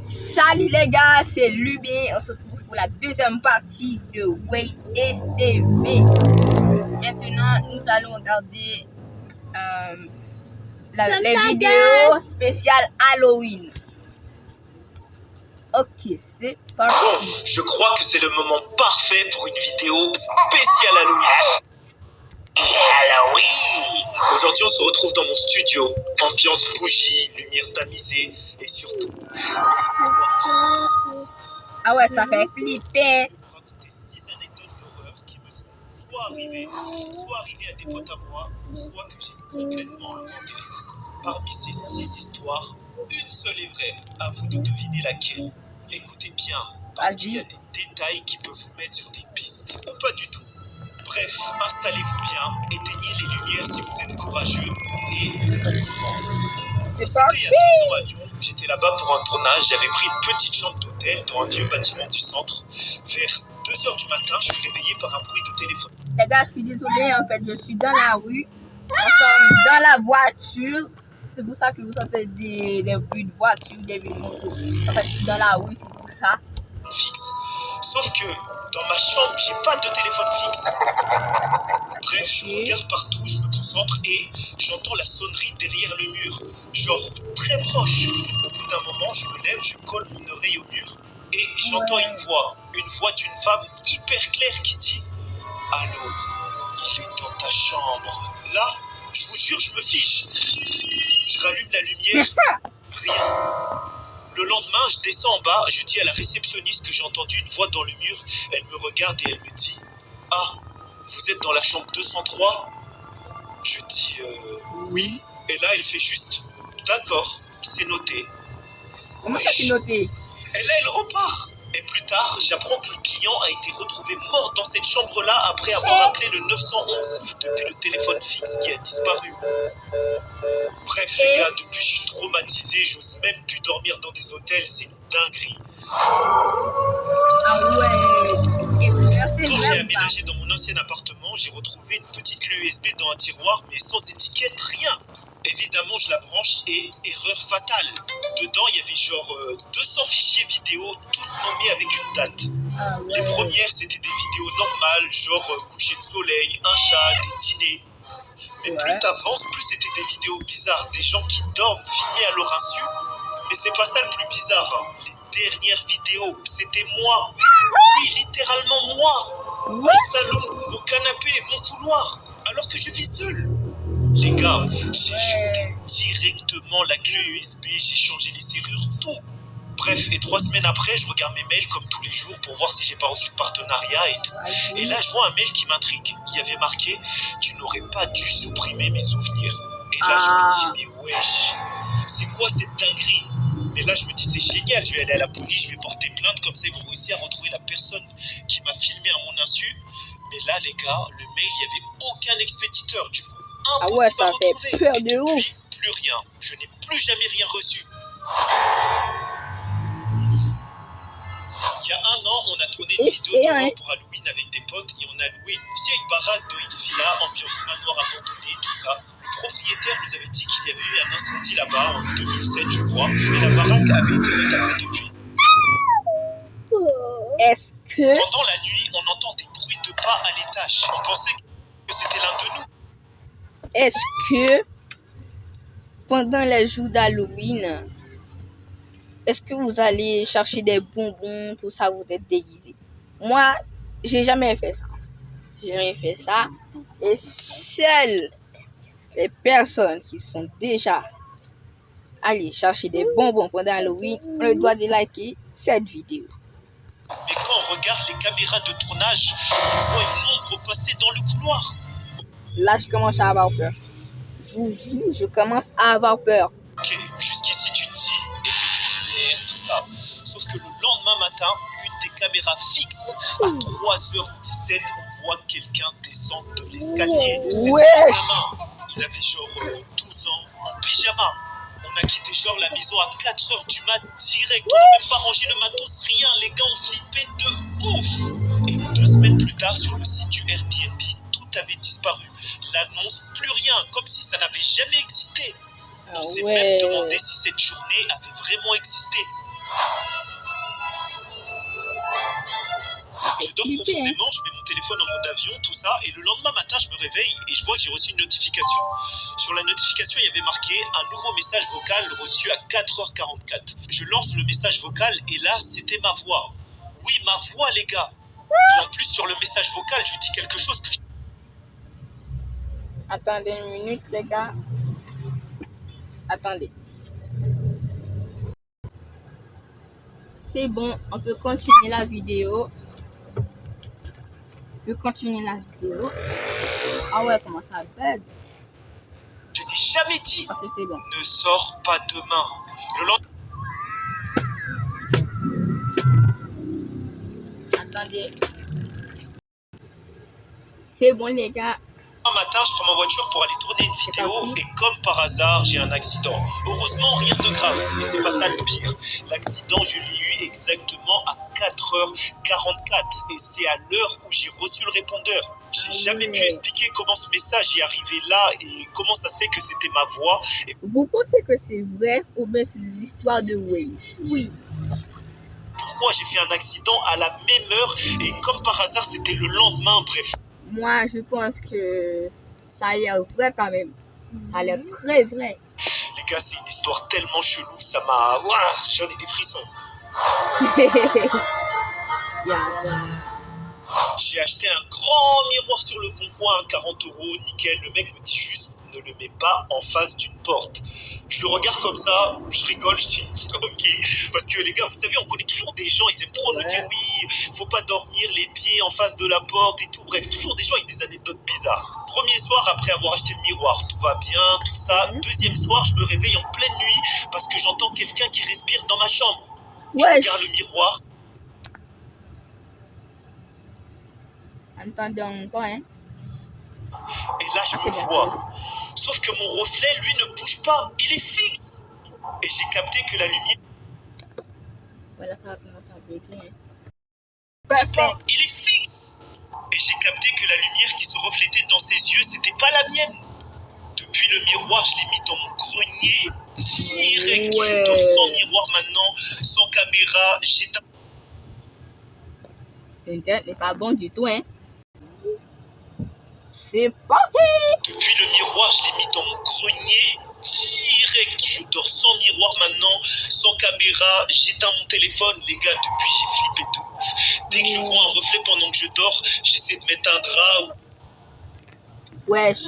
Salut les gars, c'est Lubé. On se retrouve pour la deuxième partie de Wait TV. Maintenant, nous allons regarder les vidéos spéciales Halloween. Ok, c'est parti. Bon, je crois que c'est le moment parfait pour une vidéo spéciale Halloween. Halloween! Aujourd'hui, on se retrouve dans mon studio. Ambiance bougie, lumière tamisée et surtout... Ah ouais, ça fait flipper. Je vais vous raconter 6 anecdotes d'horreur qui me sont soit arrivées à des potes à moi, ou soit que j'ai complètement inventées. Parmi ces 6 histoires, une seule est vraie. À vous de deviner laquelle. Écoutez bien, parce qu'il y a des détails qui peuvent vous mettre sur des pistes, ou pas du tout. Bref, installez-vous bien, éteignez les lumières si vous êtes courageux, et on commence. C'est C'était il y a 2 parti. ans à Lyon, j'étais là-bas pour un tournage, j'avais pris une petite chambre d'hôtel dans un vieux bâtiment du centre. Vers 2h du matin, je suis réveillé par un bruit de téléphone. Les gars, je suis désolé, en fait, je suis dans la rue. Nous sommes dans la voiture. C'est pour ça que vous sentez des bruits de voiture, des bruits de moto. En fait, je suis dans la rue, c'est pour ça. Fixe. Sauf que dans ma chambre, j'ai pas de téléphone fixe. Bref, je regarde partout, je me concentre et j'entends la sonnerie derrière le mur. Genre très proche. Au bout d'un moment, je me lève, je colle mon oreille au mur et j'entends une voix d'une femme hyper claire qui dit « Allô, il est dans ta chambre. » Là, je vous jure, je me fiche. Je rallume la lumière, rien. Le lendemain, je descends en bas, je dis à la réceptionniste que j'ai entendu une voix dans le mur. Elle me regarde et elle me dit « Ah, vous êtes dans la chambre 203 ?» Je dis oui. Et là, elle fait juste « D'accord, c'est noté. » Comment ça, c'est noté? Et là, elle repart. Et plus tard, j'apprends que le client a été retrouvé mort dans cette chambre-là après avoir appelé le 911 depuis le téléphone fixe qui a disparu. Bref, les gars, depuis, je suis traumatisé. J'ose même plus dormir dans des hôtels. C'est une dinguerie. Ah ouais, c'est Quand j'ai même aménagé dans mon ancien appartement, j'ai retrouvé une petite clé USB dans un tiroir, mais sans étiquette, rien. Évidemment, je la branche et erreur fatale. Dedans, il y avait genre 200 fichiers vidéo, tous nommés avec une date. Ah ouais. Les premières, c'était des vidéos normales, genre coucher de soleil, un chat, des dîners. Mais plus t'avances, plus c'était des vidéos bizarres, des gens qui dorment filmés à leur insu. Mais c'est pas ça le plus bizarre. Hein. Les dernières vidéos, c'était moi. Oui, littéralement moi. Mon salon, mon canapé, mon couloir. Alors que je vis seul. Les gars, j'ai jeté directement la clé USB, j'ai changé les serrures, tout. Bref, et 3 semaines après, je regarde mes mails comme tous les jours pour voir si j'ai pas reçu de partenariat et tout. Et là, je vois un mail qui m'intrigue. Il y avait marqué « Tu n'aurais pas dû supprimer mes souvenirs ». Et là, je me dis « Mais wesh, c'est quoi cette dinguerie ?» Mais là, je me dis « C'est génial, je vais aller à la police, je vais porter plainte, comme ça ils vont réussir à retrouver la personne qui m'a filmé à mon insu. » Mais là, les gars, le mail, il n'y avait aucun expéditeur, du coup. Ah ouais, ça fait peur de ouf. Plus rien, je n'ai plus jamais rien reçu. Il y a 1 an, on a tourné une vidéo d'horreur pour Halloween avec des potes et on a loué une vieille baraque dans une villa, ambiance manoir abandonné, tout ça. Le propriétaire nous avait dit qu'il y avait eu un incendie là-bas en 2007, je crois, et la baraque avait été retapée depuis. Est-ce que... Pendant la nuit, on entend des bruits de pas à l'étage. On pensait que c'était l'un de nous. Est-ce que pendant les jours d'Halloween, est-ce que vous allez chercher des bonbons, tout ça, vous êtes déguisé? Moi, j'ai jamais fait ça. J'ai jamais fait ça. Et seules les personnes qui sont déjà allées chercher des bonbons pendant Halloween ont le droit de liker cette vidéo. Mais quand on regarde les caméras de tournage, on voit une ombre passer dans le couloir. Là, je commence à avoir peur. Je vous jure, je commence à avoir peur. Ok, jusqu'ici tu te dis, effet de lumière, tout ça. Sauf que le lendemain matin, une des caméras fixe, à 3h17, on voit quelqu'un descendre de l'escalier. Il avait genre 12 ans, en pyjama. On a quitté genre la maison à 4h du mat direct. On n'a même pas rangé le matos, rien. Les gars ont flippé de ouf. Et 2 semaines plus tard, sur le site du Airbnb, tout avait disparu. L'annonce, plus rien, comme si ça n'avait jamais existé. On s'est même demandé si cette journée avait vraiment existé. Je dors profondément, je mets mon téléphone en mode avion, tout ça, et le lendemain matin, je me réveille et je vois que j'ai reçu une notification. Sur la notification, il y avait marqué un nouveau message vocal reçu à 4h44. Je lance le message vocal et là, c'était ma voix. Oui, ma voix, les gars. Et en plus, sur le message vocal, je dis quelque chose que... Attendez une minute, les gars. Attendez. C'est bon, on peut continuer la vidéo. Ah ouais, comment ça bug? Je n'ai jamais dit Ok, c'est bon. ne sors pas demain. Le lendemain Attendez. C'est bon, les gars. matin, je prends ma voiture pour aller tourner une vidéo et comme par hasard, j'ai un accident. Heureusement, rien de grave, mais c'est pas ça le pire. L'accident, je l'ai eu exactement à 4h44 et c'est à l'heure où j'ai reçu le répondeur. J'ai jamais pu expliquer comment ce message est arrivé là et comment ça se fait que c'était ma voix. Et Vous pensez que c'est vrai ou bien c'est l'histoire de Wayne? Oui. pourquoi j'ai fait un accident à la même heure et comme par hasard, c'était le lendemain, bref. Moi, je pense que ça a l'air vrai quand même. Ça a l'air très vrai. Les gars, c'est une histoire tellement chelou, ça m'a... Ouah, j'en ai des frissons. J'ai acheté un grand miroir sur le bon coin à 40 €, nickel. Le mec me dit juste, ne le mets pas en face d'une porte. Je le regarde comme ça, je rigole, je dis ok. Parce que les gars, vous savez, on connaît toujours des gens, ils aiment trop nous dire oui, faut pas dormir les pieds en face de la porte et tout. Bref, toujours des gens avec des anecdotes bizarres. Premier soir, après avoir acheté le miroir, tout va bien, tout ça. Deuxième soir, je me réveille en pleine nuit parce que j'entends quelqu'un qui respire dans ma chambre. Je regarde le miroir. Entendez encore, hein? Et là, je me vois. Sauf que mon reflet, lui, ne bouge pas. Il est fixe. Et j'ai capté que la lumière... Voilà, ça va commencer à bloquer. Il est fixe. Et j'ai capté que la lumière qui se reflétait dans ses yeux, c'était pas la mienne. Depuis le miroir, je l'ai mis dans mon grenier. Direct, je dors sans miroir maintenant, sans caméra. J'éteins... L'internet n'est pas bon du tout, hein? C'est parti! Depuis le miroir, je l'ai mis dans mon grenier. Direct, je dors sans miroir maintenant, sans caméra. J'éteins mon téléphone, les gars. Depuis, j'ai flippé de ouf. Dès que je vois un reflet pendant que je dors, j'essaie de mettre un drap ou... Wesh,